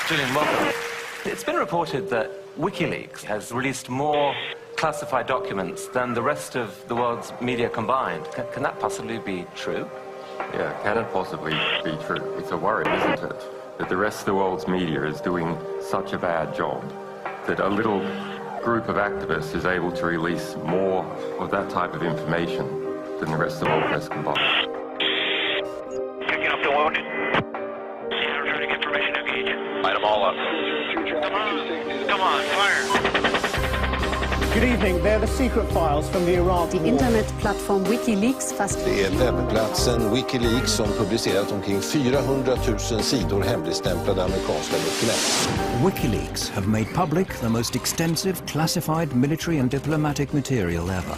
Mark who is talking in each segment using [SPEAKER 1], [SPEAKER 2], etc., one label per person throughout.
[SPEAKER 1] Julian, welcome. It's been reported that Wikileaks has released more classified documents than the rest of the world's media combined. Can that possibly be true?
[SPEAKER 2] Yeah, can it possibly be true? It's a worry, isn't it? That the rest of the world's media is doing such a bad job that a little group of activists is able to release more of that type of information than the rest of the world press combined.
[SPEAKER 3] Picking up the wounded. Returning information, engage.
[SPEAKER 4] Light them all up.
[SPEAKER 3] Come on, fire.
[SPEAKER 5] Good evening. They're the secret files from the Iraq
[SPEAKER 6] Die
[SPEAKER 5] war.
[SPEAKER 6] Internetplattform Wikileaks fast.
[SPEAKER 7] Det är webbplatsen Wikileaks som publicerat omkring 400 000 sidor hemligstämplade amerikanska dokument.
[SPEAKER 8] WikiLeaks have made public the most extensive classified military and diplomatic material ever.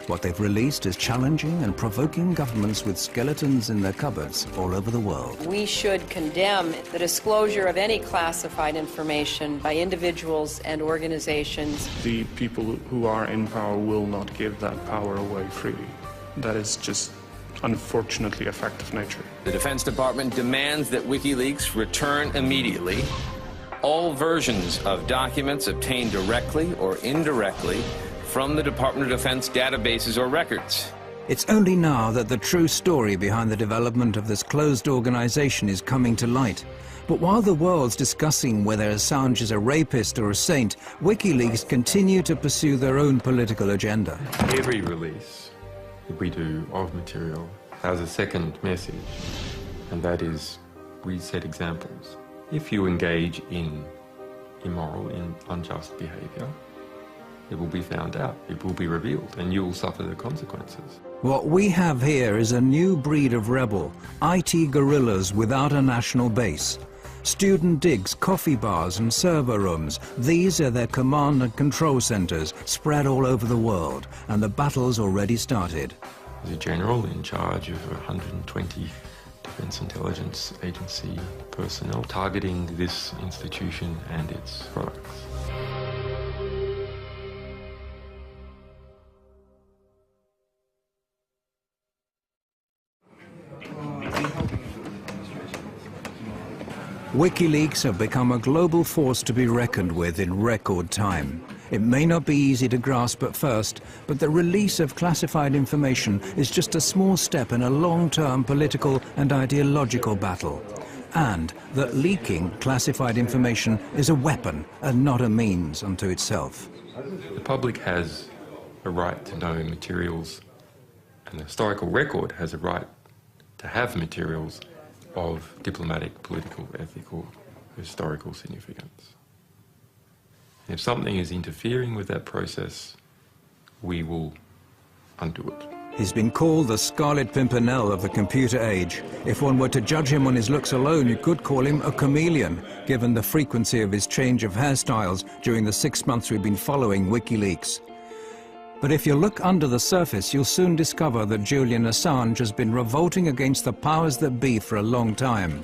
[SPEAKER 8] What they've released is challenging and provoking governments with skeletons in their cupboards all over the world.
[SPEAKER 9] We should condemn the disclosure of any classified information by individuals and organizations.
[SPEAKER 10] The people who are in power will not give that power away freely. That is just, unfortunately, a fact of nature.
[SPEAKER 4] The Defense Department demands that WikiLeaks return immediately all versions of documents obtained directly or indirectly from the Department of Defense databases or records.
[SPEAKER 8] It's only now that the true story behind the development of this closed organization is coming to light. But while the world's discussing whether Assange is a rapist or a saint, WikiLeaks continue to pursue their own political agenda.
[SPEAKER 2] Every release that we do of material has a second message, and that is we set examples. If you engage in immoral, in unjust behavior, it will be found out, it will be revealed, and you will suffer the consequences.
[SPEAKER 8] What we have here is a new breed of rebel, IT guerrillas without a national base. Student digs, coffee bars and server rooms, these are their command and control centers spread all over the world, and the battle's already started.
[SPEAKER 2] There's a general in charge of 120 Defense Intelligence Agency personnel targeting this institution and its products.
[SPEAKER 8] WikiLeaks have become a global force to be reckoned with in record time. It may not be easy to grasp at first, but the release of classified information is just a small step in a long-term political and ideological battle. And that leaking classified information is a weapon and not a means unto itself.
[SPEAKER 2] The public has a right to know materials, and the historical record has a right to have materials of diplomatic, political, ethical, historical significance. If something is interfering with that process, we will undo it.
[SPEAKER 8] He's been called the Scarlet Pimpernel of the computer age. If one were to judge him on his looks alone, you could call him a chameleon, given the frequency of his change of hairstyles during the 6 months we've been following WikiLeaks. But if you look under the surface, you'll soon discover that Julian Assange has been revolting against the powers that be for a long time.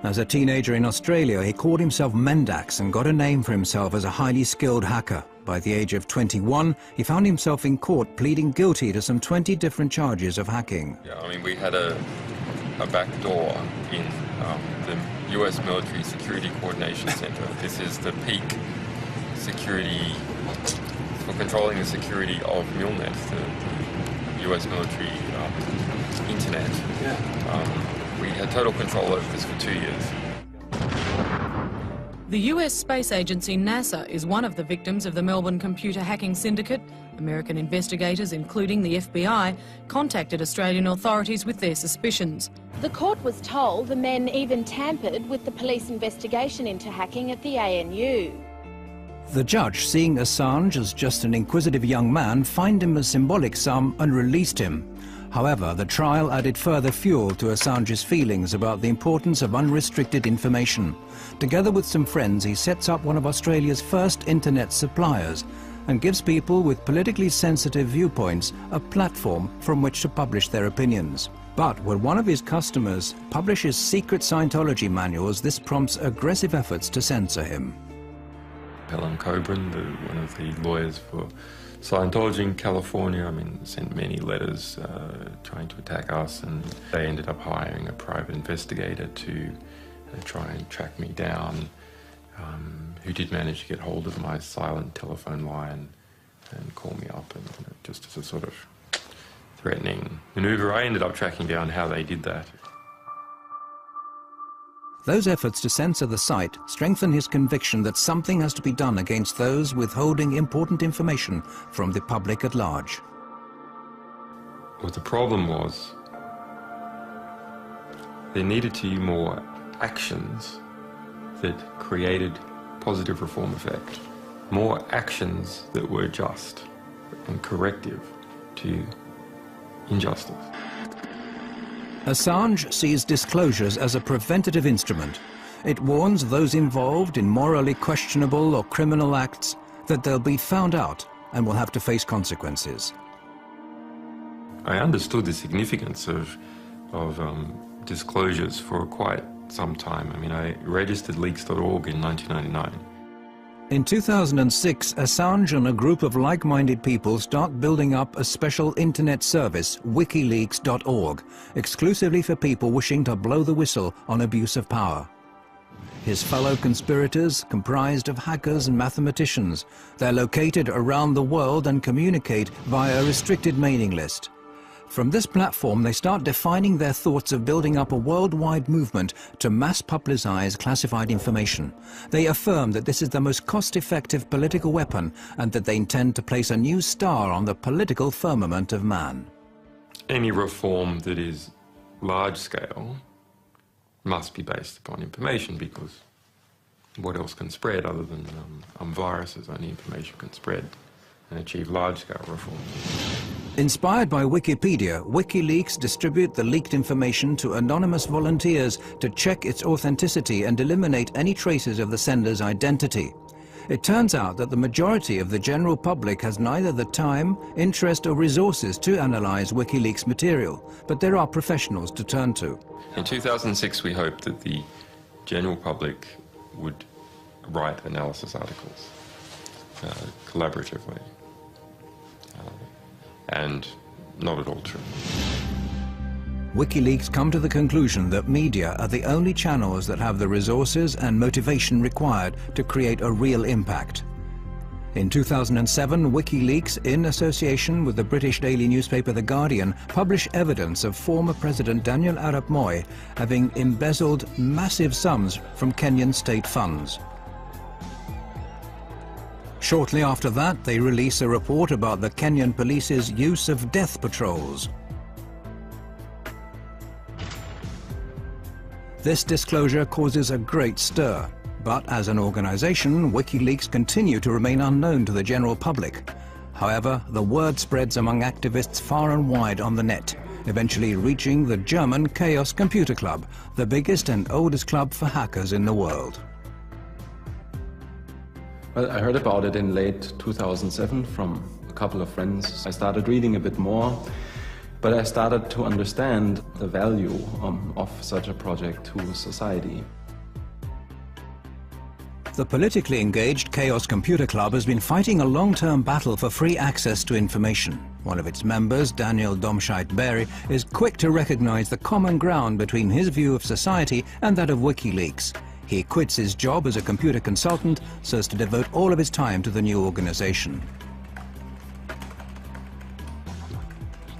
[SPEAKER 8] As a teenager in Australia, he called himself Mendax and got a name for himself as a highly skilled hacker. By the age of 21, he found himself in court pleading guilty to some 20 different charges of hacking.
[SPEAKER 2] Yeah, I mean, we had a back door in the US Military Security Coordination Center. This is the peak security for controlling the security of MILNET, the US military internet. We had total control over this for 2 years.
[SPEAKER 11] The US space agency NASA is one of the victims of the Melbourne computer hacking syndicate. American investigators, including the FBI, contacted Australian authorities with their suspicions.
[SPEAKER 12] The court was told the men even tampered with the police investigation into hacking at the ANU.
[SPEAKER 8] The judge, seeing Assange as just an inquisitive young man, fined him a symbolic sum and released him. However, the trial added further fuel to Assange's feelings about the importance of unrestricted information. Together with some friends, he sets up one of Australia's first internet suppliers and gives people with politically sensitive viewpoints a platform from which to publish their opinions. But when one of his customers publishes secret Scientology manuals, this prompts aggressive efforts to censor him.
[SPEAKER 2] Helen Coburn, one of the lawyers for Scientology in California, sent many letters trying to attack us, and they ended up hiring a private investigator to try and track me down, who did manage to get hold of my silent telephone line and call me up, and just as a sort of threatening maneuver. I ended up tracking down how they did that.
[SPEAKER 8] Those efforts to censor the site strengthen his conviction that something has to be done against those withholding important information from the public at large.
[SPEAKER 2] What the problem was, there needed to be more actions that created positive reform effect. More actions that were just and corrective to injustice.
[SPEAKER 8] Assange sees disclosures as a preventative instrument. It warns those involved in morally questionable or criminal acts that they'll be found out and will have to face consequences.
[SPEAKER 2] I understood the significance of disclosures for quite some time. I mean, I registered leaks.org in 1999.
[SPEAKER 8] In 2006, Assange and a group of like-minded people start building up a special internet service, Wikileaks.org, exclusively for people wishing to blow the whistle on abuse of power. His fellow conspirators comprised of hackers and mathematicians. They're located around the world and communicate via a restricted mailing list. From this platform, they start defining their thoughts of building up a worldwide movement to mass publicize classified information. They affirm that this is the most cost-effective political weapon and that they intend to place a new star on the political firmament of man.
[SPEAKER 2] Any reform that is large-scale must be based upon information, because what else can spread other than viruses? Only information can spread and achieve large-scale reform.
[SPEAKER 8] Inspired by Wikipedia, WikiLeaks distribute the leaked information to anonymous volunteers to check its authenticity and eliminate any traces of the sender's identity. It turns out that the majority of the general public has neither the time, interest or resources to analyze WikiLeaks material, but there are professionals to turn to.
[SPEAKER 2] In 2006, we hoped that the general public would write analysis articles collaboratively. And not at all true.
[SPEAKER 8] WikiLeaks come to the conclusion that media are the only channels that have the resources and motivation required to create a real impact. In 2007, WikiLeaks, in association with the British daily newspaper The Guardian, published evidence of former President Daniel Arap Moi having embezzled massive sums from Kenyan state funds. Shortly after that, they release a report about the Kenyan police's use of death patrols. This disclosure causes a great stir, but as an organization, WikiLeaks continue to remain unknown to the general public. However, the word spreads among activists far and wide on the net, eventually reaching the German Chaos Computer Club, the biggest and oldest club for hackers in the world.
[SPEAKER 13] Well, I heard about it in late 2007 from a couple of friends. I started reading a bit more, but I started to understand the value of such a project to society.
[SPEAKER 8] The politically engaged Chaos Computer Club has been fighting a long-term battle for free access to information. One of its members, Daniel Domscheit-Berry, is quick to recognize the common ground between his view of society and that of WikiLeaks. He quits his job as a computer consultant so as to devote all of his time to the new organization.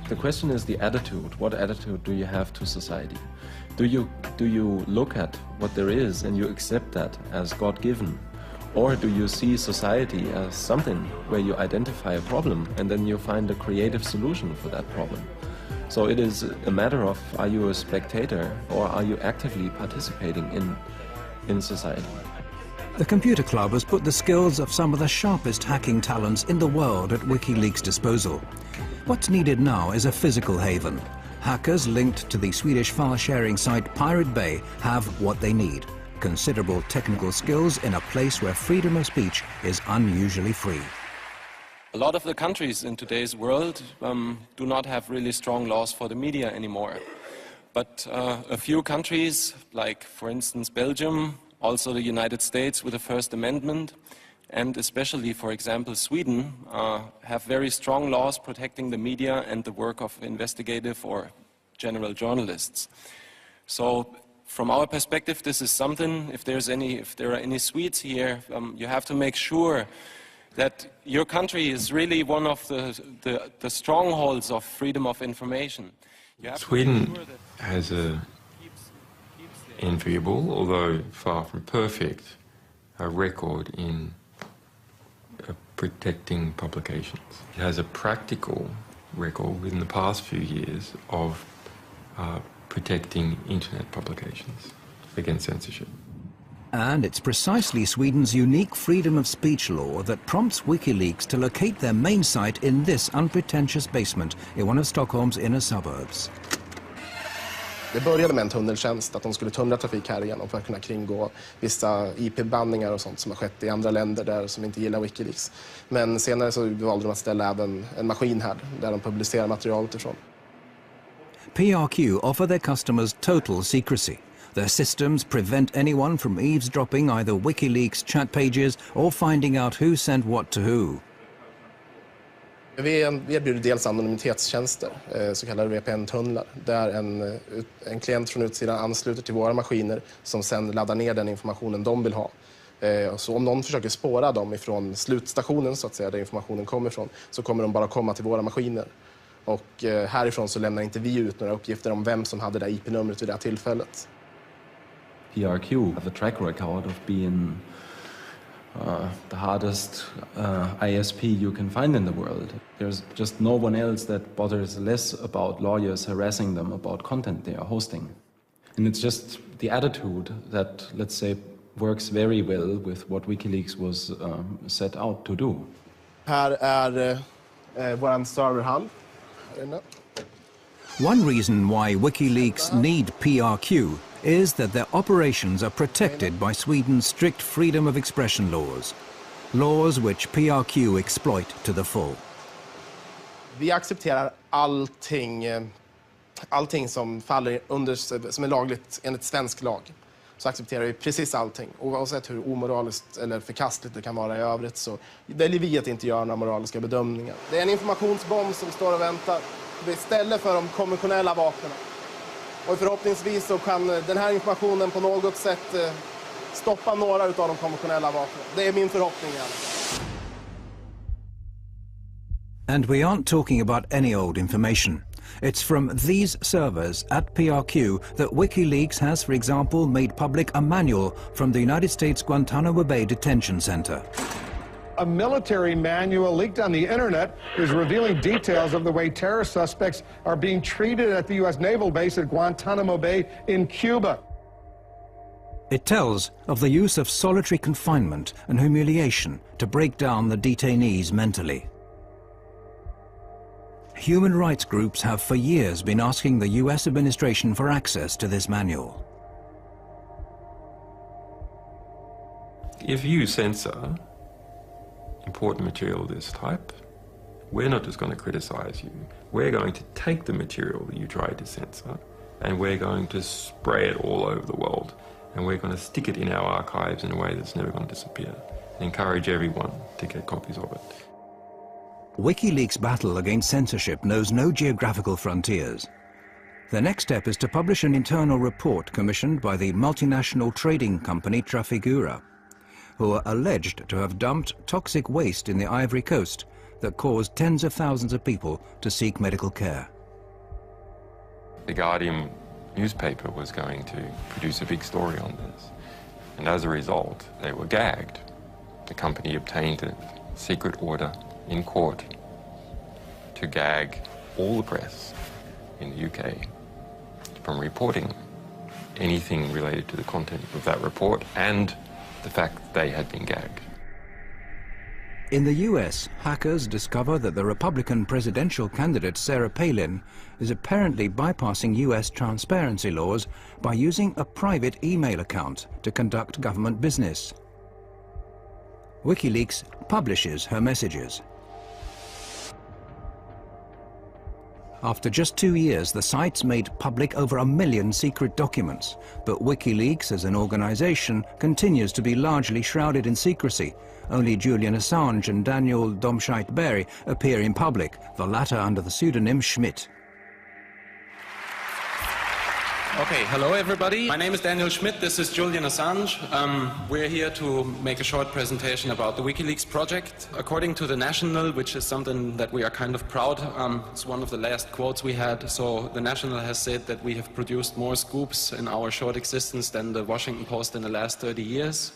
[SPEAKER 13] The question is the attitude. What attitude do you have to society? Do you look at what there is and you accept that as God-given? Or do you see society as something where you identify a problem and then you find a creative solution for that problem? So it is a matter of, are you a spectator or are you actively participating in society?
[SPEAKER 8] The Computer Club has put the skills of some of the sharpest hacking talents in the world at WikiLeaks' disposal. What's needed now is a physical haven. Hackers linked to the Swedish file-sharing site Pirate Bay have what they need: considerable technical skills in a place where freedom of speech is unusually free.
[SPEAKER 13] A lot of the countries in today's world do not have really strong laws for the media anymore. But a few countries, like for instance Belgium, also the United States with the First Amendment, and especially, for example, Sweden, have very strong laws protecting the media and the work of investigative or general journalists. So
[SPEAKER 14] from our perspective, this is something, if there are any Swedes here, you have to make sure that your country is really one of the strongholds of freedom of information.
[SPEAKER 2] Sweden has a enviable, although far from perfect, record in protecting publications. It has a practical record within the past few years of protecting internet publications against censorship.
[SPEAKER 8] And it's precisely Sweden's unique freedom of speech law that prompts Wikileaks to locate their main site in this unpretentious basement in one of Stockholm's inner suburbs.
[SPEAKER 15] Det började med en tunneltjänst, att de skulle tunnla trafik här igenom för att kunna kringgå vissa IP-bandningar och sånt som har skett i andra länder där som inte gillar Wikileaks. Men senare så valde de att ställa även en maskin här där de publicerar materialet ifrån.
[SPEAKER 8] PRQ offer their customers total secrecy. Their systems prevent anyone from eavesdropping either Wikileaks chat pages or finding out who sent what to who.
[SPEAKER 15] Vi erbjuder dels anonymitetstjänster, så kallade VPN-tunnlar, där en klient från utsidan ansluter till våra maskiner som sedan laddar ner den informationen de vill ha. Så om någon försöker spåra dem ifrån slutstationen, så att säga, där informationen kommer ifrån, så kommer de bara komma till våra maskiner. Och härifrån så lämnar inte vi ut några uppgifter om vem som hade det IP-numret vid det här tillfället.
[SPEAKER 13] PRQ have a track record of being the hardest ISP you can find in the world. There's just no one else that bothers less about lawyers harassing them about content they are hosting. And it's just the attitude that, let's say, works very well with what Wikileaks was set out to do.
[SPEAKER 15] Här är vår serverhall.
[SPEAKER 8] One reason why Wikileaks need PRQ is that their operations are protected by Sweden's strict freedom of expression laws, laws which PRQ exploit to the full.
[SPEAKER 15] Vi accepterar allting som faller under, som är lagligt enligt svensk lag. Så accepterar vi precis allting, oavsett hur omoraliskt eller förkastligt det kan vara i övrigt, så väljer vi att inte göra några moraliska bedömningar. Det är en informationsbomb som står och väntar istället för de konventionella vapnen. Och förhoppningsvis så kan den här informationen på något sätt stoppa några av de konventionella vapnen. Det är min förhoppning i alla fall.
[SPEAKER 8] And we aren't talking about any old information. It's from these servers at PRQ that Wikileaks has, for example, made public a manual from the United States Guantanamo Bay Detention Center.
[SPEAKER 5] A military manual leaked on the internet is revealing details of the way terrorist suspects are being treated at the U.S. naval base at Guantanamo Bay in Cuba.
[SPEAKER 8] It tells of the use of solitary confinement and humiliation to break down the detainees mentally. Human rights groups have for years been asking the US administration for access to this manual.
[SPEAKER 2] If you censor important material of this type, we're not just going to criticize you. We're going to take the material that you tried to censor and we're going to spray it all over the world. And we're going to stick it in our archives in a way that's never going to disappear. And encourage everyone to get copies of it.
[SPEAKER 8] WikiLeaks' battle against censorship knows no geographical frontiers. The next step is to publish an internal report commissioned by the multinational trading company Trafigura, who are alleged to have dumped toxic waste in the Ivory Coast that caused tens of thousands of people to seek medical care.
[SPEAKER 2] The Guardian newspaper was going to produce a big story on this, and as a result, they were gagged. The company obtained a secret order in court to gag all the press in the UK from reporting anything related to the content of that report and the fact that they had been gagged.
[SPEAKER 8] In the US, hackers discover that the Republican presidential candidate Sarah Palin is apparently bypassing US transparency laws by using a private email account to conduct government business. WikiLeaks publishes her messages. After just 2 years, the site's made public over 1 million secret documents, but WikiLeaks as an organization continues to be largely shrouded in secrecy. Only Julian Assange and Daniel Domscheit-Berry appear in public, the latter under the pseudonym Schmidt.
[SPEAKER 14] Okay, hello everybody. My name is Daniel Schmidt, this is Julian Assange. We're here to make a short presentation about the Wikileaks project. According to The National, which is something that we are kind of proud, it's one of the last quotes we had, so The National has said that we have produced more scoops in our short existence than the Washington Post in the last 30 years.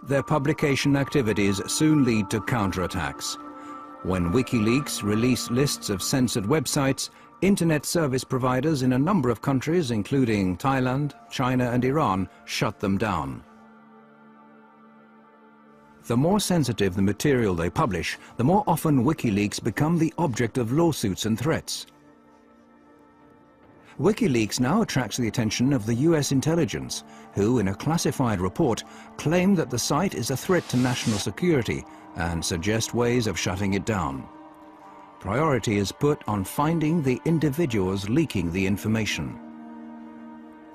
[SPEAKER 8] Their publication activities soon lead to counterattacks. When WikiLeaks released lists of censored websites, internet service providers in a number of countries, including Thailand, China and Iran, shut them down. The more sensitive the material they publish, the more often WikiLeaks become the object of lawsuits and threats. WikiLeaks now attracts the attention of the US intelligence, who, in a classified report, claim that the site is a threat to national security and suggest ways of shutting it down. Priority is put on finding the individuals leaking the information.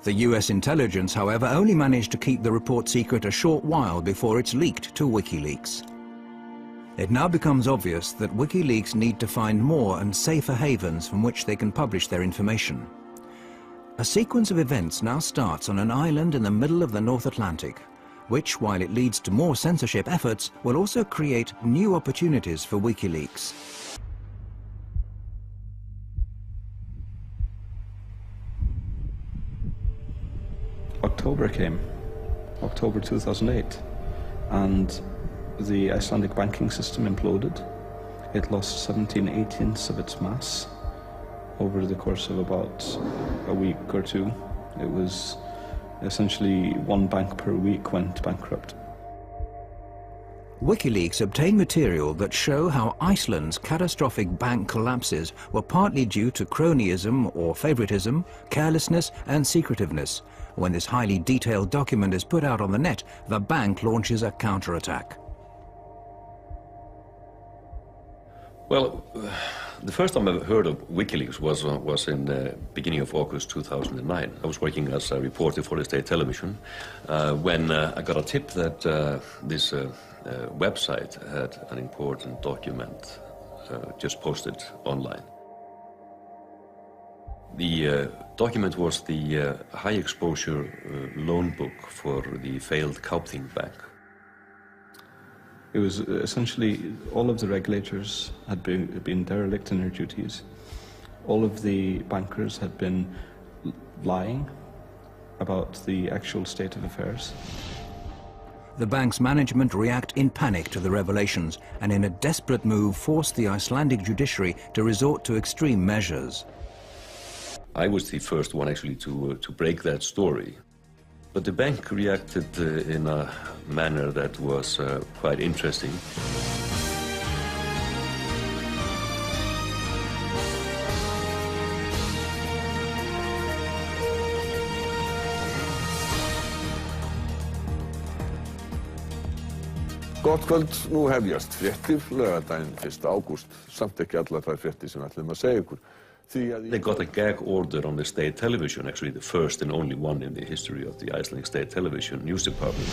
[SPEAKER 8] The US intelligence, however, only managed to keep the report secret a short while before it's leaked to WikiLeaks. It now becomes obvious that WikiLeaks need to find more and safer havens from which they can publish their information. A sequence of events now starts on an island in the middle of the North Atlantic, which, while it leads to more censorship efforts, will also create new opportunities for WikiLeaks.
[SPEAKER 10] October came, October 2008, and the Icelandic banking system imploded. It lost 17/18 of its mass over the course of about a week or two. It was essentially one bank per week went bankrupt.
[SPEAKER 8] WikiLeaks obtained material that show how Iceland's catastrophic bank collapses were partly due to cronyism or favoritism, carelessness and secretiveness. When this highly detailed document is put out on the net, the bank launches a counterattack.
[SPEAKER 16] Well, the first time I heard of WikiLeaks was in the beginning of August 2009. I was working as a reporter for the state television when I got a tip that this website had an important document just posted online. The document was the high-exposure loan book for the failed Kaupthing Bank.
[SPEAKER 10] It was essentially all of the regulators had been derelict in their duties. All of the bankers had been lying about the actual state of affairs.
[SPEAKER 8] The bank's management react in panic to the revelations and in a desperate move forced the Icelandic judiciary to resort to extreme measures.
[SPEAKER 16] I was the first one actually to break that story. But the bank reacted in a manner that was quite interesting.
[SPEAKER 17] Gott kvöld, nú hefjast fréttir laugardaginn 1. ágúst, samt ekki allar þær fréttir sem við ætlum að segja ykkur.
[SPEAKER 16] They got a gag order on the state television, actually the first and only one in the history of the Icelandic state television news department.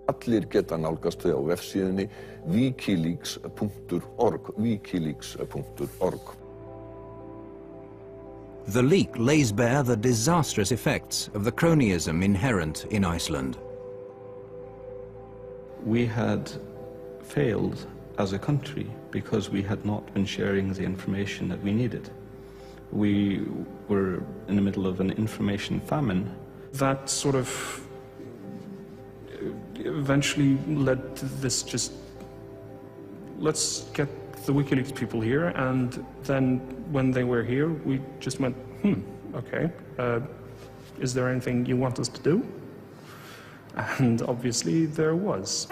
[SPEAKER 17] Allir geta nálgast þau á vefsíðunni wikileaks.org, wikileaks.org.
[SPEAKER 8] The leak lays bare the disastrous effects of the cronyism inherent in Iceland.
[SPEAKER 10] We had failed as a country because we had not been sharing the information that we needed. We were in the middle of an information famine. That sort of eventually led to this just, let's get the WikiLeaks people here, and then when they were here, we just went, okay, is there anything you want us to do? And obviously there was.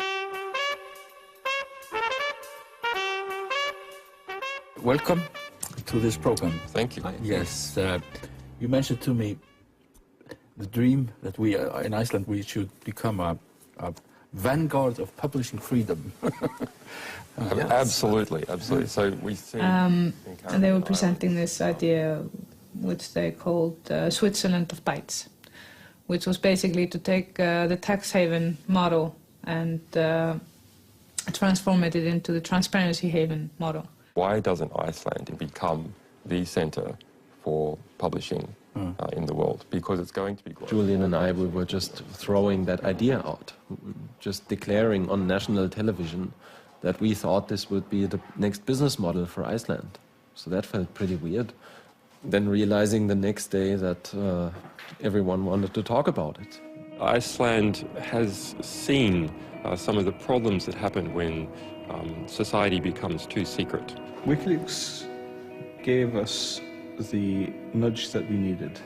[SPEAKER 18] Welcome to this program.
[SPEAKER 2] Thank you.
[SPEAKER 18] Yes, you mentioned to me the dream that we in Iceland we should become a vanguard of publishing freedom.
[SPEAKER 2] Yes. Absolutely. So we see.
[SPEAKER 19] And they were presenting this idea, which they called Switzerland of Bytes, which was basically to take the tax haven model and transform it into the transparency haven model.
[SPEAKER 2] Why doesn't Iceland become the center for publishing in the world? Because it's going to be global.
[SPEAKER 13] Julian and I, we were just throwing that idea out, just declaring on national television that we thought this would be the next business model for Iceland. So that felt pretty weird. Then realizing the next day that everyone wanted to talk about it.
[SPEAKER 2] Iceland has seen some of the problems that happen when society becomes too secret.
[SPEAKER 10] WikiLeaks gave us the nudge that we needed.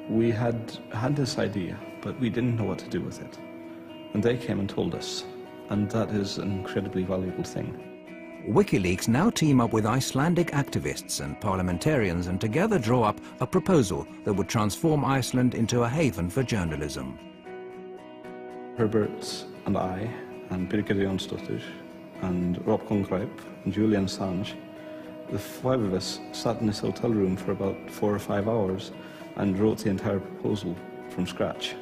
[SPEAKER 10] We had this idea, but we didn't know what to do with it. And they came and told us, and that is an incredibly valuable thing.
[SPEAKER 8] WikiLeaks now team up with Icelandic activists and parliamentarians and together draw up a proposal that would transform Iceland into a haven for journalism.
[SPEAKER 10] Herbert and I, and Birgir Jónsdóttir, and Rob Congreve, and Julian Assange, the five of us sat in this hotel room for about 4 or 5 hours and wrote the entire proposal from scratch.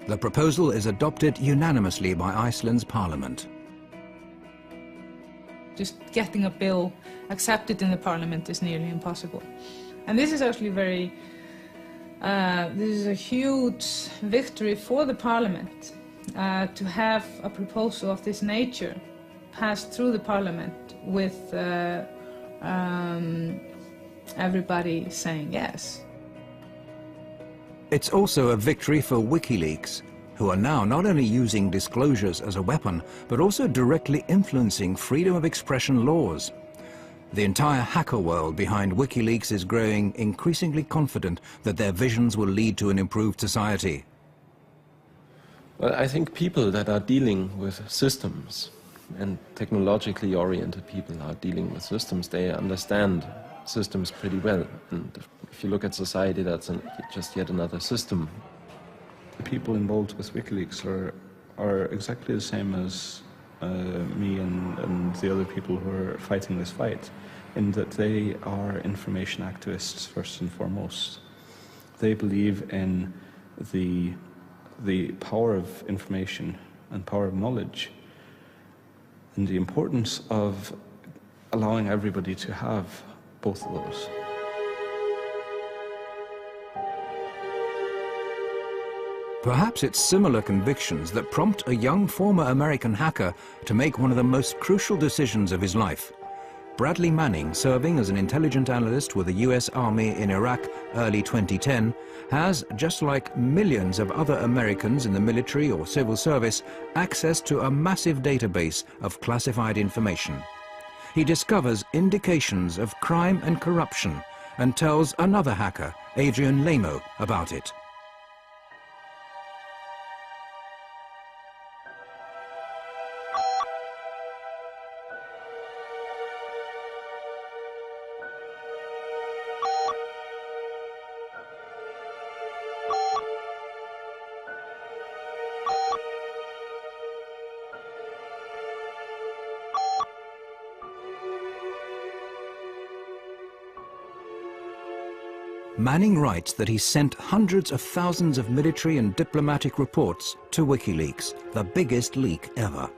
[SPEAKER 8] The proposal is adopted unanimously by Iceland's parliament.
[SPEAKER 19] Just getting a bill accepted in the parliament is nearly impossible. And this is actually this is a huge victory for the parliament to have a proposal of this nature passed through the parliament with everybody saying yes.
[SPEAKER 8] It's also a victory for WikiLeaks, who are now not only using disclosures as a weapon, but also directly influencing freedom of expression laws. The entire hacker world behind WikiLeaks is growing increasingly confident that their visions will lead to an improved society.
[SPEAKER 13] Well, I think people that are dealing with systems, and technologically oriented people are dealing with systems, they understand systems pretty well. And if you look at society, that's just yet another system.
[SPEAKER 10] The people involved with WikiLeaks are exactly the same as me and the other people who are fighting this fight, in that they are information activists first and foremost. They believe in the power of information and power of knowledge, and the importance of allowing everybody to have both of those.
[SPEAKER 8] Perhaps it's similar convictions that prompt a young former American hacker to make one of the most crucial decisions of his life. Bradley Manning, serving as an intelligence analyst with the US Army in Iraq early 2010, has, just like millions of other Americans in the military or civil service, access to a massive database of classified information. He discovers indications of crime and corruption and tells another hacker, Adrian Lamo, about it. Manning writes that he sent hundreds of thousands of military and diplomatic reports to WikiLeaks, the biggest leak ever.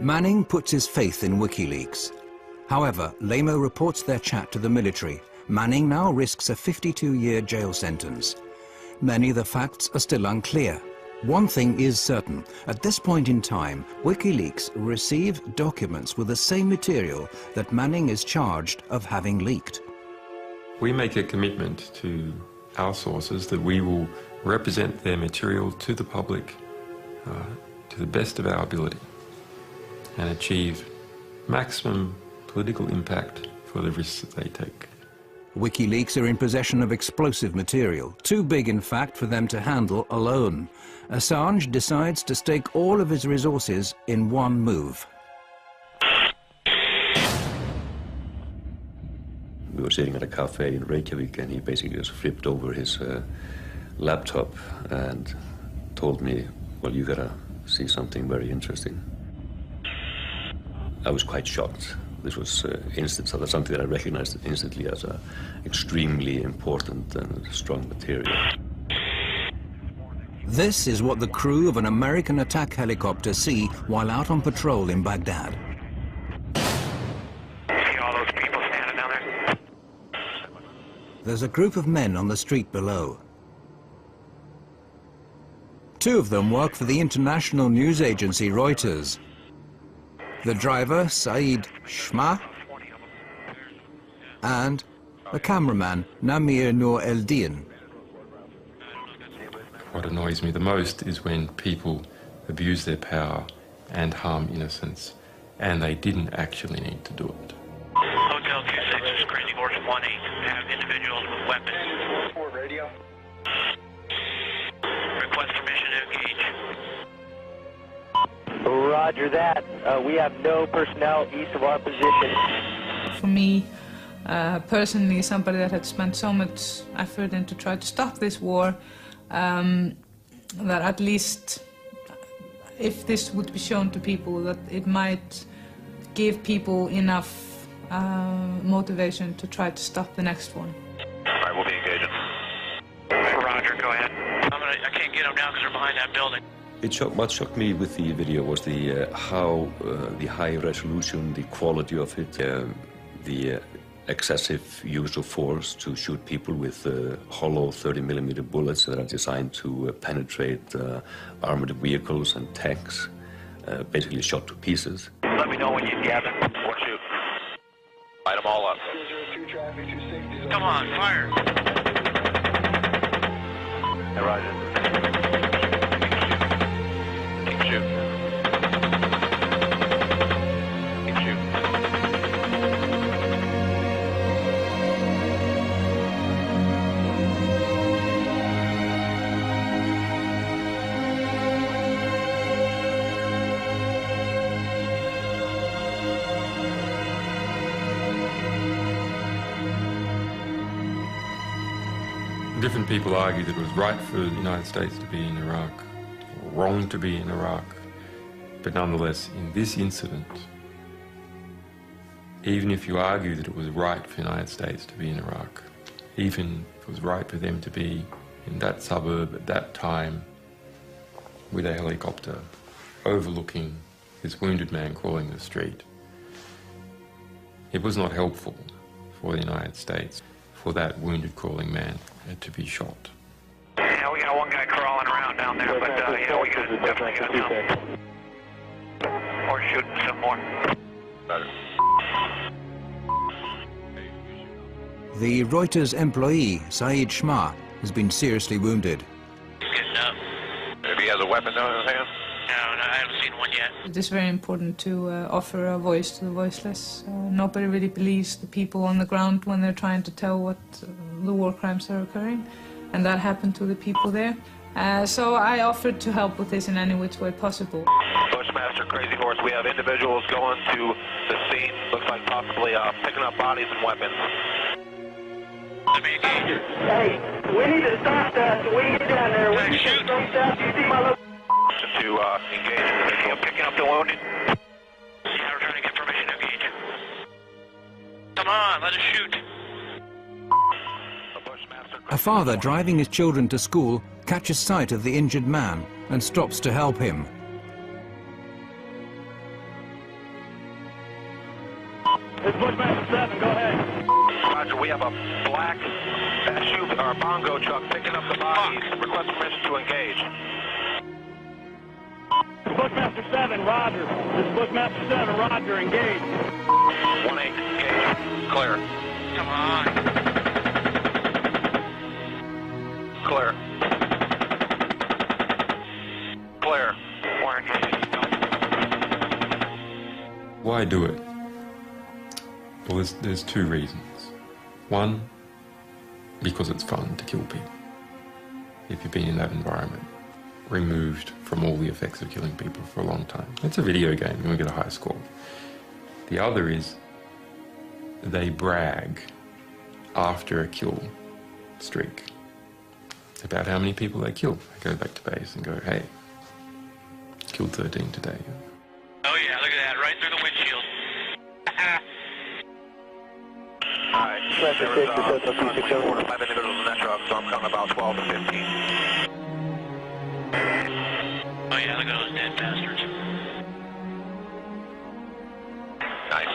[SPEAKER 8] Manning puts his faith in WikiLeaks. However, Lamo reports their chat to the military. Manning now risks a 52-year jail sentence. Many of the facts are still unclear. One thing is certain. At this point in time, WikiLeaks received documents with the same material that Manning is charged of having leaked.
[SPEAKER 2] We make a commitment to our sources that we will represent their material to the public to the best of our ability and achieve maximum political impact for the risks that they take.
[SPEAKER 8] WikiLeaks are in possession of explosive material, too big in fact for them to handle alone. Assange decides to stake all of his resources in one move.
[SPEAKER 16] we were sitting at a cafe in Reykjavik, and he basically just flipped over his laptop and told me, well, you gotta see something very interesting. I was quite shocked. This was something that I recognized instantly as extremely important and strong material.
[SPEAKER 8] This is what the crew of an American attack helicopter see while out on patrol in Baghdad.
[SPEAKER 3] See all those people standing down there?
[SPEAKER 8] There's a group of men on the street below. Two of them work for the international news agency Reuters. The driver, Saeed Shma, and the cameraman, Namir Noor Eldin.
[SPEAKER 2] What annoys me the most is when people abuse their power and harm innocents, and they didn't actually need to do it.
[SPEAKER 3] Hotel 26 is Crazy Horse 18. Have individuals with weapons. Radio. Request permission to engage.
[SPEAKER 20] Roger that. We have no personnel east of our position.
[SPEAKER 19] For me, personally, somebody that had spent so much effort into try to stop this war, that at least if this would be shown to people, that it might give people enough motivation to try to stop the next one.
[SPEAKER 3] All right, we'll be engaging. Roger, go ahead. I can't get them now because they're behind that building.
[SPEAKER 16] What shocked me with the video was the high resolution, the quality of it, the excessive use of force to shoot people with hollow 30mm bullets that are designed to penetrate armored vehicles and tanks, basically shot to pieces.
[SPEAKER 3] Let me know when you have it. We'll shoot. Light them all up. Come on, fire. Hey, Roger. Keep shooting. Keep shooting.
[SPEAKER 2] Different people argue that it was right for the United States to be in Iraq, or wrong to be in Iraq, but nonetheless, in this incident, even if you argue that it was right for the United States to be in Iraq, even if it was right for them to be in that suburb at that time with a helicopter overlooking this wounded man crawling the street, it was not helpful for the United States for that wounded crawling man to be shot.
[SPEAKER 3] Yeah, we got one guy crawling around down there, but yeah, we definitely got some. Or shooting some more.
[SPEAKER 8] The Reuters employee, Saeed Shma, has been seriously wounded.
[SPEAKER 3] He's getting up. If he has a weapon down in his hand? No, I haven't seen one yet.
[SPEAKER 19] It is very important to offer a voice to the voiceless. Nobody really believes the people on the ground when they're trying to tell what the war crimes are occurring, and that happened to the people there. So I offered to help with this in any which way possible.
[SPEAKER 3] Bushmaster, Crazy Horse, we have individuals going to the scene. Looks like possibly picking up bodies and weapons. Let me engage.
[SPEAKER 20] Hey, we need to stop that so we can get down there. We need to stop that. Do you see my location?
[SPEAKER 3] To engage in the video, picking up the wounded. Yeah, we're trying to get permission to engage. Come on, let us shoot.
[SPEAKER 8] A father driving his children to school catches sight of the injured man and stops to help him.
[SPEAKER 3] It's Bushmaster 7, go ahead. Roger, we have a black SUV or bongo truck picking up the bodies. Request permission to engage.
[SPEAKER 20] Bushmaster 7, Roger. This is Bushmaster 7, Roger, engage.
[SPEAKER 3] 1-8, engage. Clear. Come on. Clear. Clear. We're engaged.
[SPEAKER 2] Why do it? Well, there's two reasons. One, because it's fun to kill people. If you've been in that environment, removed from all the effects of killing people for a long time. It's a video game, and we get a high score. The other is they brag after a kill streak about how many people they kill. They go back to base and go, hey, killed 13 today.
[SPEAKER 3] Oh yeah, look at that, right through the windshield. Alright, there was 4 to 5 individuals in that truck, so I'm counting about 12 to 15. Oh yeah, look at those dead bastards. Nice.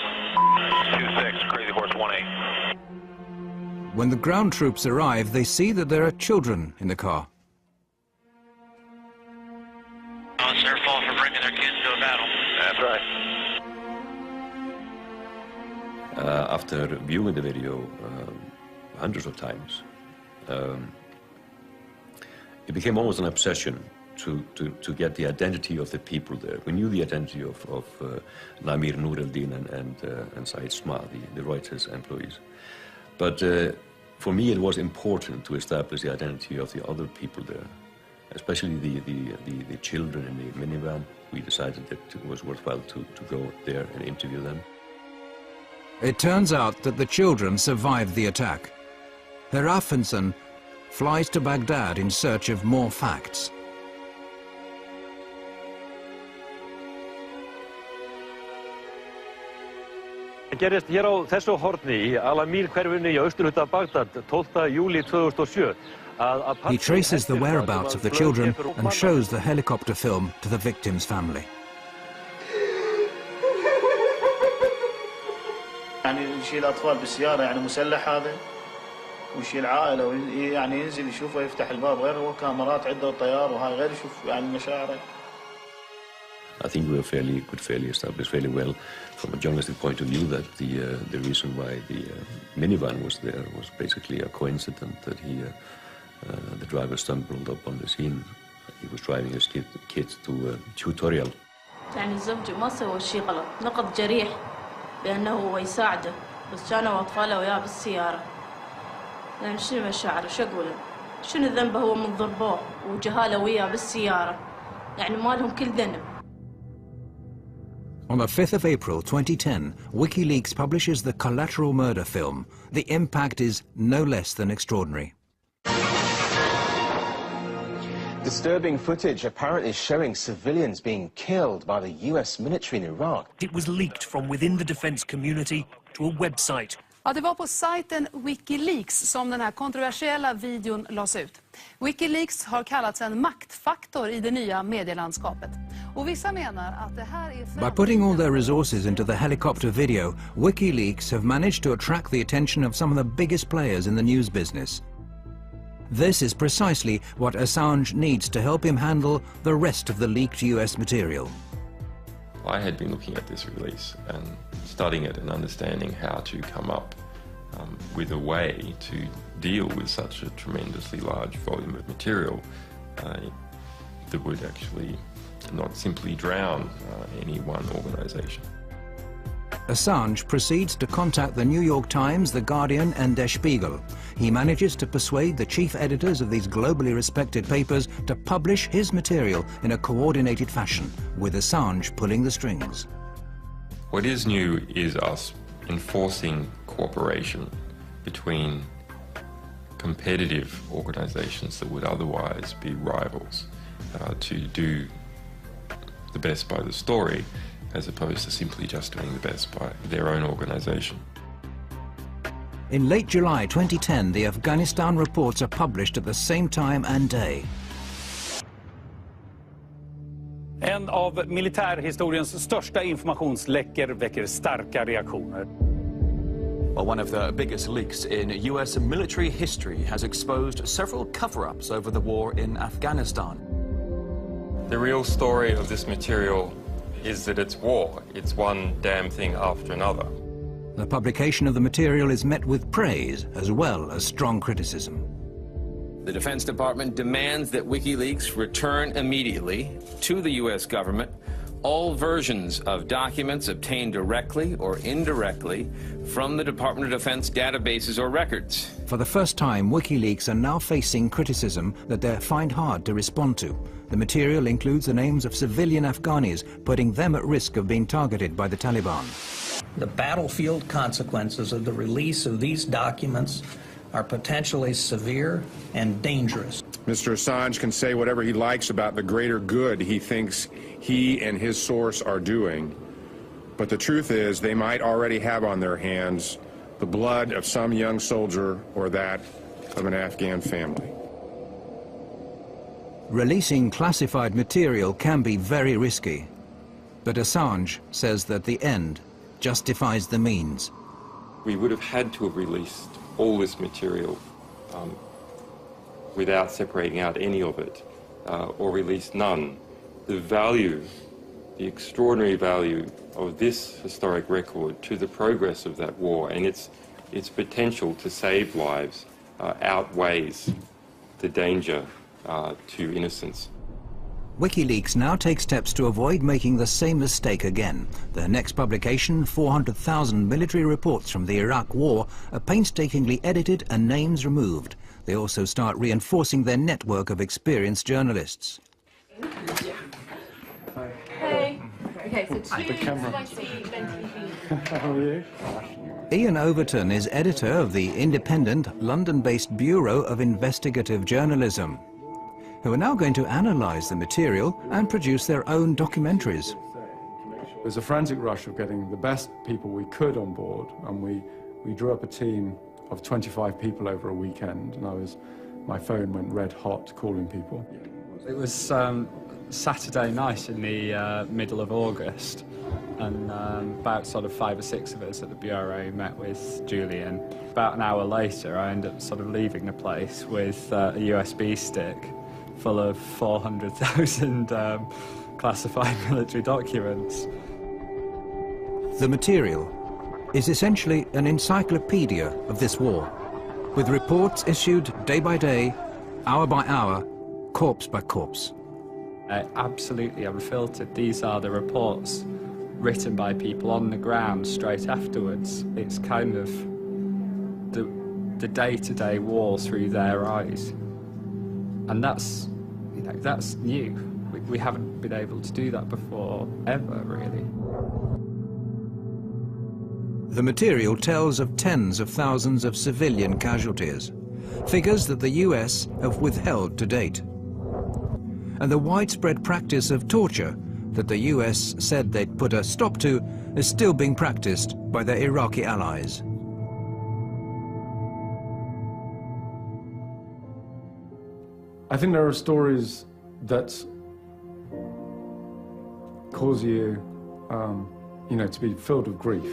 [SPEAKER 3] 2-6, Crazy Horse 1-8.
[SPEAKER 8] When the ground troops arrive, they see that there are children in the car.
[SPEAKER 3] Oh, it's their fault for bringing their kids to a battle. That's right.
[SPEAKER 16] After viewing the video hundreds of times, it became almost an obsession to get the identity of the people there. We knew the identity of Namir Nureddin and Said Sma, the Reuters employees. But for me, it was important to establish the identity of the other people there, especially the children in the minivan. We decided that it was worthwhile to go there and interview them.
[SPEAKER 8] It turns out that the children survived the attack. Herr Affenson flies to Baghdad in search of more facts.
[SPEAKER 21] Það gerist hér á þessu horni í Al-Amir-hverfinu í austurhluta Bagdad 12. júlí 2007.
[SPEAKER 8] He traces the whereabouts of the children and shows the helicopter film to the victim's family.
[SPEAKER 22] يعني يشيل أطفال بالسيارة يعني مسلح هذا ويشيل عائلة يعني ينزل يشوفه يفتح الباب غير هو كاميرات عنده الطيار وهاي غير يشوف يعني مشاعره.
[SPEAKER 16] I think we could fairly establish fairly well from a journalistic point of view that the reason why the minivan was there was basically a coincidence that the driver stumbled upon the scene. He was driving his kids to a tutorial.
[SPEAKER 23] يعني الزوج ما سوى شيء غلط، نقض جريح بأنه هو يساعده، بس كانوا أطفاله وياه بالسيارة. يعني شنو مشاعره؟ شو أقول؟ شنو ذنبه هو من ضربوه وجهاله وياه بالسيارة؟ يعني ما لهم كل ذنب.
[SPEAKER 8] On the 5th of April 2010, Wikileaks publishes the collateral murder film. The impact is no less than extraordinary.
[SPEAKER 24] Disturbing footage apparently showing civilians being killed by the US military in Iraq.
[SPEAKER 25] It was leaked from within the defense community to a website.
[SPEAKER 6] Ja, det var på sajten Wikileaks som den här kontroversiella videon lades ut. Wikileaks har kallats en maktfaktor i det nya medielandskapet. Och vissa menar att det här är...
[SPEAKER 8] By putting all their resources into the helicopter video, Wikileaks have managed to attract the attention of some of the biggest players in the news business. This is precisely what Assange needs to help him handle the rest of the leaked US material.
[SPEAKER 2] I had been looking at this release and studying it and understanding how to come up with a way to deal with such a tremendously large volume of material that would actually not simply drown any one organization.
[SPEAKER 8] Assange proceeds to contact the New York Times, The Guardian and Der Spiegel. He manages to persuade the chief editors of these globally respected papers to publish his material in a coordinated fashion, with Assange pulling the strings.
[SPEAKER 2] What is new is us enforcing cooperation between competitive organizations that would otherwise be rivals to do the best by the story, as opposed to simply just doing the best by their own organization.
[SPEAKER 8] In late July 2010, the Afghanistan reports are published at the same time and day.
[SPEAKER 21] En av militärhistoriens största informationsläckor väcker starka reaktioner.
[SPEAKER 26] Well, one of the biggest leaks in US military history has exposed several cover-ups over the war in Afghanistan.
[SPEAKER 2] The real story of this material is that it's war. It's one damn thing after another.
[SPEAKER 8] The publication of the material is met with praise as well as strong criticism.
[SPEAKER 4] The Defense Department demands that WikiLeaks return immediately to the U.S. government all versions of documents obtained directly or indirectly from the Department of Defense databases or records.
[SPEAKER 8] For the first time, WikiLeaks are now facing criticism that they find hard to respond to. The material includes the names of civilian Afghanis, putting them at risk of being targeted by the Taliban.
[SPEAKER 1] The battlefield consequences of the release of these documents are potentially severe and dangerous.
[SPEAKER 7] Mr. Assange can say whatever he likes about the greater good he thinks he and his source are doing, but the truth is they might already have on their hands the blood of some young soldier or that of an Afghan family.
[SPEAKER 8] Releasing classified material can be very risky, but Assange says that the end justifies the means.
[SPEAKER 2] We would have had to have released all this material without separating out any of it, or released none. The value, the extraordinary value of this historic record to the progress of that war and its potential to save lives outweighs the danger to innocence.
[SPEAKER 8] Wikileaks now takes steps to avoid making the same mistake again. Their next publication, 400,000 military reports from the Iraq War, are painstakingly edited and names removed. They also start reinforcing their network of experienced journalists.
[SPEAKER 9] Hey. Okay, so spicy
[SPEAKER 7] How are you?
[SPEAKER 8] Ian Overton is editor of the independent London-based Bureau of Investigative Journalism, who are now going to analyse the material and produce their own documentaries.
[SPEAKER 11] There's a frantic rush of getting the best people we could on board, and we drew up a team of 25 people over a weekend, and my phone went red hot calling people.
[SPEAKER 12] It was Saturday night in the middle of August, and about sort of 5 or 6 of us at the Bureau met with Julian. About an hour later, I ended up sort of leaving the place with a USB stick full of 400,000 classified military documents.
[SPEAKER 8] The material is essentially an encyclopedia of this war, with reports issued day by day, hour by hour, corpse by corpse.
[SPEAKER 12] Absolutely unfiltered. These are the reports written by people on the ground straight afterwards. It's kind of the day-to-day war through their eyes. And that's new. We haven't been able to do that before, ever, really.
[SPEAKER 8] The material tells of tens of thousands of civilian casualties, figures that the US have withheld to date. And the widespread practice of torture that the US said they'd put a stop to is still being practiced by their Iraqi allies.
[SPEAKER 11] I think there are stories that cause you, to be filled with grief.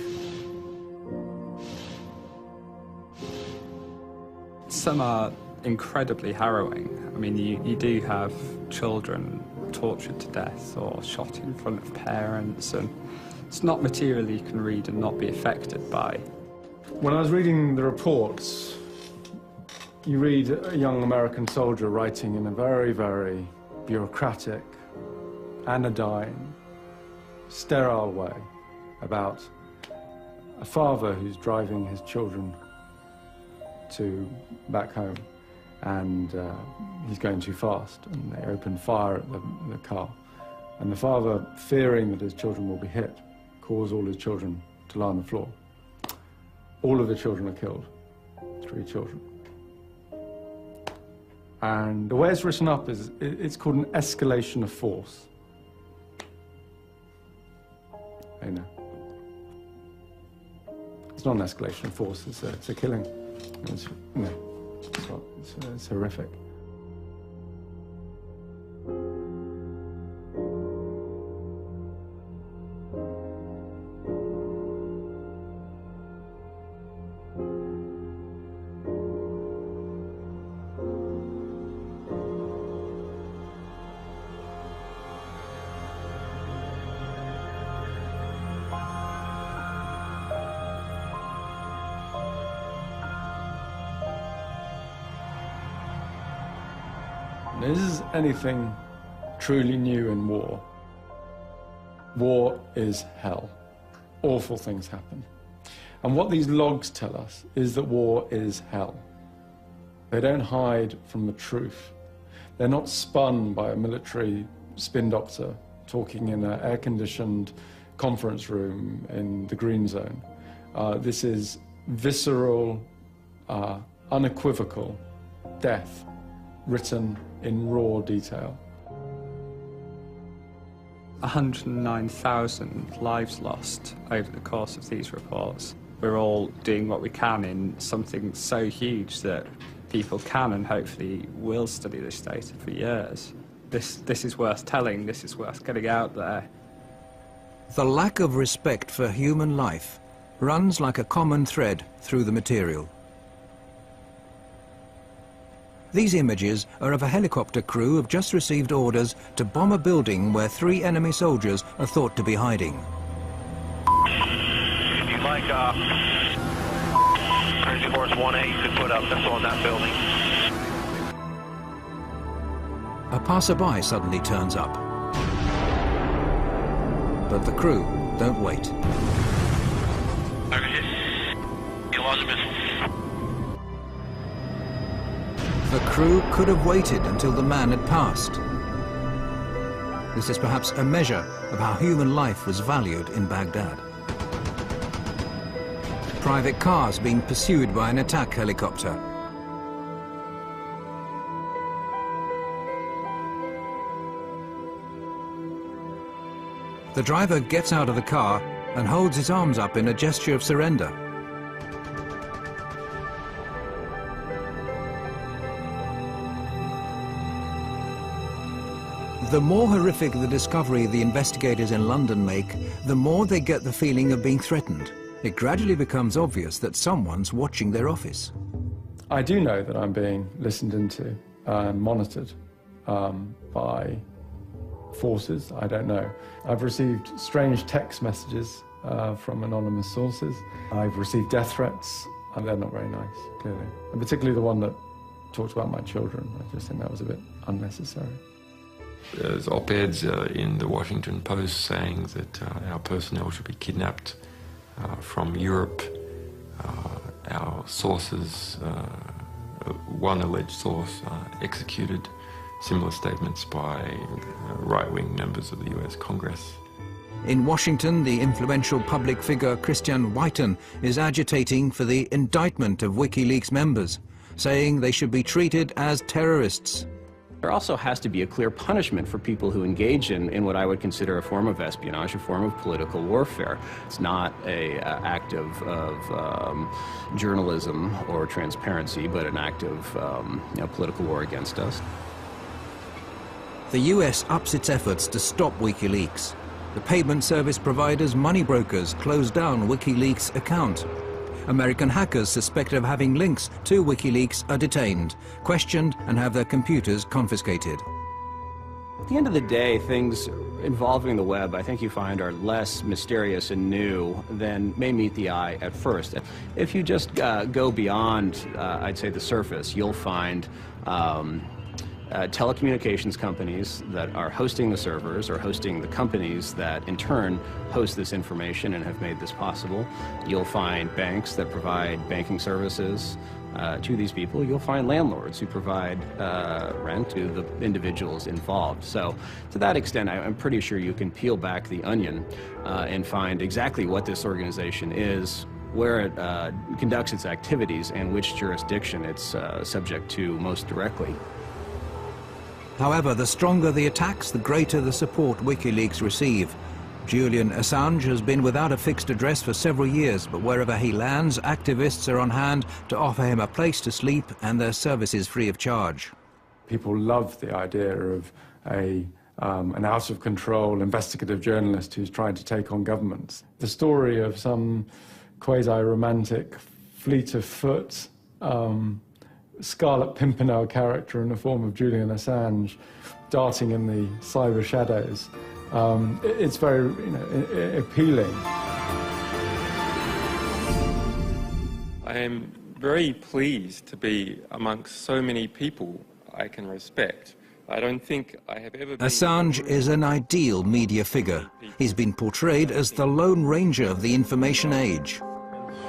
[SPEAKER 12] Some are incredibly harrowing. I mean, you do have children tortured to death or shot in front of parents, and it's not material you can read and not be affected by.
[SPEAKER 11] When I was reading the reports, you read a young American soldier writing in a very, very bureaucratic, anodyne, sterile way about a father who's driving his children back home, and he's going too fast, and they open fire at the car. And the father, fearing that his children will be hit, calls all his children to lie on the floor. All of the children are killed, 3 children. And the way it's written up is, it's called an escalation of force. I know. It's not an escalation of force, it's a killing. It's horrific. Is anything truly new in war? War is hell. Awful things happen. And what these logs tell us is that war is hell. They don't hide from the truth. They're not spun by a military spin doctor talking in an air-conditioned conference room in the Green Zone. This is visceral, unequivocal death written in raw detail.
[SPEAKER 12] 109,000 lives lost over the course of these reports. We're all doing what we can in something so huge that people can and hopefully will study this data for years. This is worth telling, this is worth getting out there.
[SPEAKER 8] The lack of respect for human life runs like a common thread through the material. These images are of a helicopter crew who have just received orders to bomb a building where 3 enemy soldiers are thought to be hiding.
[SPEAKER 3] If you'd like, Crazy Horse 1A, you could put up missile in that building.
[SPEAKER 8] A passerby suddenly turns up. But the crew don't wait.
[SPEAKER 3] Target hit. You lost a missile.
[SPEAKER 8] The crew could have waited until the man had passed. This is perhaps a measure of how human life was valued in Baghdad. Private cars being pursued by an attack helicopter. The driver gets out of the car and holds his arms up in a gesture of surrender. The more horrific the discovery the investigators in London make, the more they get the feeling of being threatened. It gradually becomes obvious that someone's watching their office.
[SPEAKER 11] I do know that I'm being listened into and monitored by forces, I don't know. I've received strange text messages from anonymous sources. I've received death threats, and they're not very nice, clearly. And particularly the one that talked about my children. I just think that was a bit unnecessary.
[SPEAKER 2] There's op-eds in the Washington Post saying that our personnel should be kidnapped from Europe. Our sources, one alleged source, executed. Similar statements by right-wing members of the US Congress.
[SPEAKER 8] In Washington, the influential public figure Christian Whiten is agitating for the indictment of WikiLeaks members, saying they should be treated as terrorists.
[SPEAKER 5] There also has to be a clear punishment for people who engage in what I would consider a form of espionage, a form of political warfare. It's not an act of journalism or transparency, but an act of political war against us.
[SPEAKER 8] The US ups its efforts to stop WikiLeaks. The payment service provider's money brokers closed down WikiLeaks' account. American hackers suspected of having links to WikiLeaks are detained, questioned, and have their computers confiscated.
[SPEAKER 5] At the end of the day, things involving the web, I think you find, are less mysterious and new than may meet the eye at first. If you just go beyond, I'd say, the surface, you'll find telecommunications companies that are hosting the servers or hosting the companies that in turn host this information and have made this possible. You'll find banks that provide banking services to these people. You'll find landlords who provide rent to the individuals involved. So to that extent, I'm pretty sure you can peel back the onion and find exactly what this organization is, where it conducts its activities, and which jurisdiction it's subject to most directly.
[SPEAKER 8] However, the stronger the attacks, the greater the support WikiLeaks receive. Julian Assange has been without a fixed address for several years, but wherever he lands, activists are on hand to offer him a place to sleep and their services free of charge.
[SPEAKER 11] People love the idea of an out-of-control investigative journalist who's trying to take on governments. The story of some quasi-romantic, fleet of foot, Scarlet Pimpernel character in the form of Julian Assange darting in the cyber shadows. It's very appealing.
[SPEAKER 2] I am very pleased to be amongst so many people I can respect. I don't think I have ever been...
[SPEAKER 8] Assange is an ideal media figure. He's been portrayed as the Lone Ranger of the information age.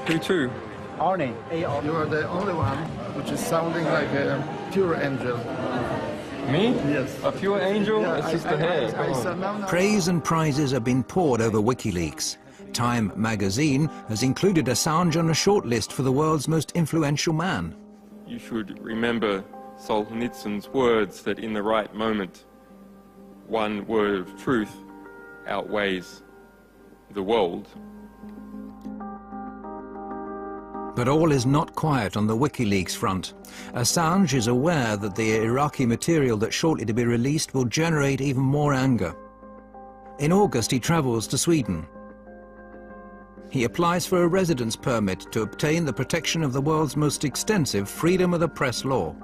[SPEAKER 2] Who to?
[SPEAKER 13] Arnie. You are the only one which is sounding like a pure angel.
[SPEAKER 2] Me? Yes. A pure angel?
[SPEAKER 10] Yeah,
[SPEAKER 2] it's just a hair.
[SPEAKER 8] Praise and prizes have been poured over WikiLeaks. Time magazine has included Assange on a shortlist for the world's most influential man.
[SPEAKER 2] You should remember Solzhenitsyn's words that in the right moment, one word of truth outweighs the world.
[SPEAKER 8] But all is not quiet on the WikiLeaks front. Assange is aware that the Iraqi material that's shortly to be released will generate even more anger. In August, he travels to Sweden. He applies for a residence permit to obtain the protection of the world's most extensive freedom of the press law.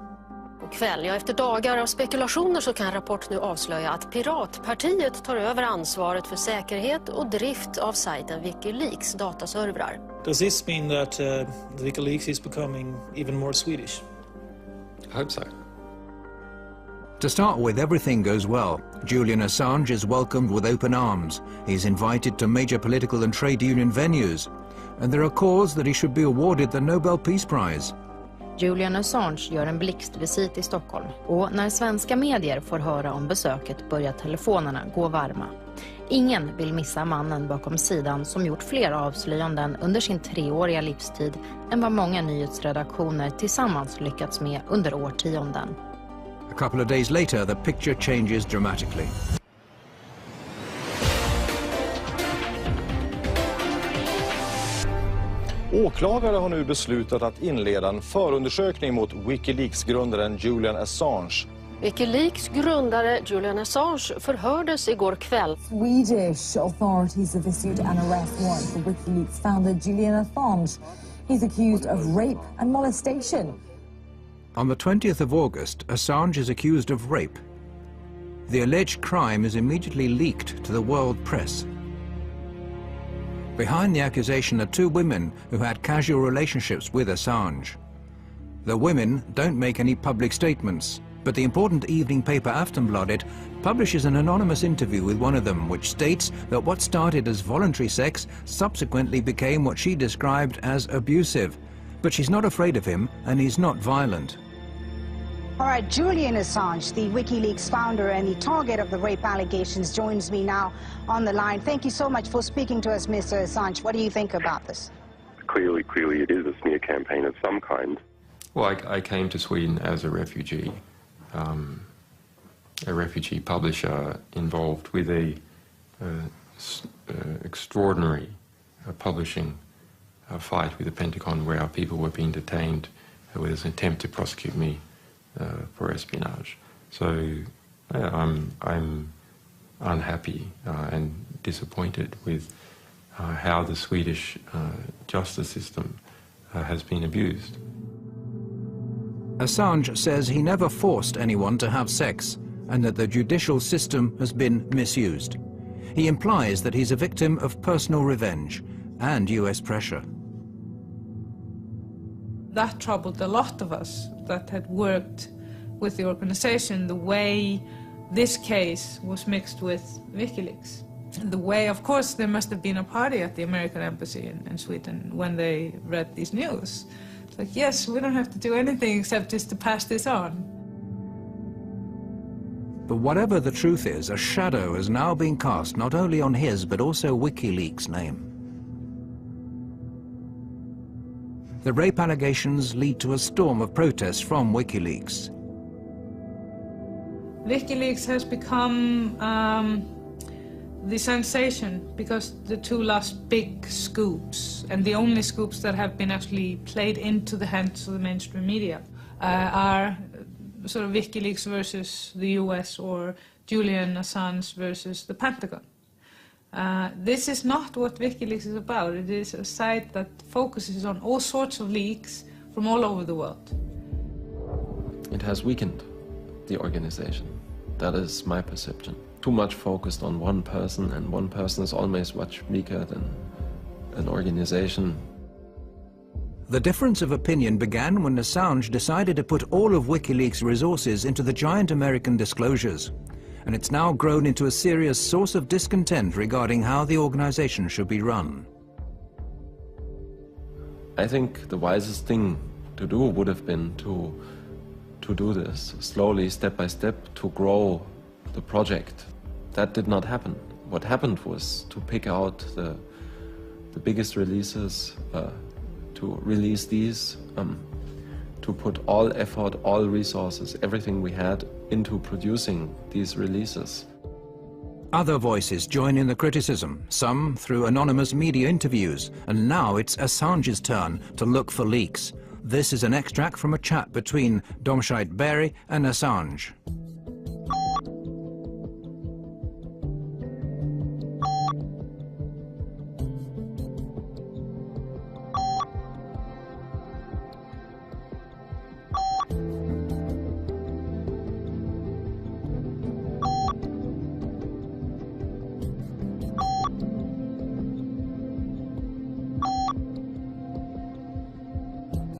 [SPEAKER 13] Kväll, ja, efter dagar av spekulationer så kan Rapport nu avslöja att Piratpartiet tar över ansvaret för säkerhet och drift av sajten Wikileaks dataservrar.
[SPEAKER 14] Does this mean that Wikileaks is becoming even more Swedish?
[SPEAKER 2] I hope so.
[SPEAKER 8] To start with, everything goes well. Julian Assange is welcomed with open arms. He's invited to major political and trade union venues. And there are calls that he should be awarded the Nobel Peace Prize.
[SPEAKER 15] Julian Assange gör en blixtvisit i Stockholm och när svenska medier får höra om besöket börjar telefonerna gå varma. Ingen vill missa mannen bakom sidan som gjort fler avslöjanden under sin 3-åriga livstid än vad många nyhetsredaktioner tillsammans lyckats med under årtionden.
[SPEAKER 8] A couple of days later, the picture changes dramatically.
[SPEAKER 17] Åklagare har nu beslutat att inleda en förundersökning mot Wikileaks-grundaren Julian Assange.
[SPEAKER 13] Wikileaks grundare Julian Assange förhördes igår kväll.
[SPEAKER 18] Swedish authorities have issued an arrest warrant for Wikileaks founder Julian Assange. He's accused of rape and molestation.
[SPEAKER 8] On the 20th of August, Assange is accused of rape. The alleged crime is immediately leaked to the world press. Behind the accusation are 2 women who had casual relationships with Assange. The women don't make any public statements, but the important evening paper Aftonbladet publishes an anonymous interview with one of them, which states that what started as voluntary sex subsequently became what she described as abusive. But she's not afraid of him, and he's not violent.
[SPEAKER 27] All right, Julian Assange, the WikiLeaks founder and the target of the rape allegations, joins me now on the line. Thank you so much for speaking to us, Mr. Assange. What do you think about this?
[SPEAKER 28] Clearly it is a smear campaign of some kind.
[SPEAKER 2] Well, I came to Sweden as a refugee publisher involved with a extraordinary publishing fight with the Pentagon where our people were being detained with an attempt to prosecute me for espionage. So I'm unhappy and disappointed with how the Swedish justice system has been abused.
[SPEAKER 8] Assange says he never forced anyone to have sex and that the judicial system has been misused. He implies that he's a victim of personal revenge and US pressure.
[SPEAKER 19] That troubled a lot of us that had worked with the organization, the way this case was mixed with WikiLeaks. The way, of course, there must have been a party at the American embassy in Sweden when they read these news. It's like, yes, we don't have to do anything except just to pass this on.
[SPEAKER 8] But whatever the truth is, a shadow has now been cast not only on his but also WikiLeaks' name. The rape allegations lead to a storm of protests from WikiLeaks.
[SPEAKER 19] WikiLeaks has become the sensation because the 2 last big scoops, and the only scoops that have been actually played into the hands of the mainstream media, are sort of WikiLeaks versus the US or Julian Assange versus the Pentagon. This is not what WikiLeaks is about. It is a site that focuses on all sorts of leaks from all over the world.
[SPEAKER 29] It has weakened the organization. That is my perception. Too much focused on one person, and one person is always much weaker than an organization.
[SPEAKER 8] The difference of opinion began when Assange decided to put all of WikiLeaks' resources into the giant American disclosures. And it's now grown into a serious source of discontent regarding how the organization should be run.
[SPEAKER 29] I think the wisest thing to do would have been to to do this, slowly, step by step, to grow the project. That did not happen. What happened was to pick out the biggest releases, to release these, to put all effort, all resources, everything we had into producing these releases.
[SPEAKER 8] Other voices join in the criticism, some through anonymous media interviews, and now it's Assange's turn to look for leaks. This is an extract from a chat between Domscheit-Berry and Assange.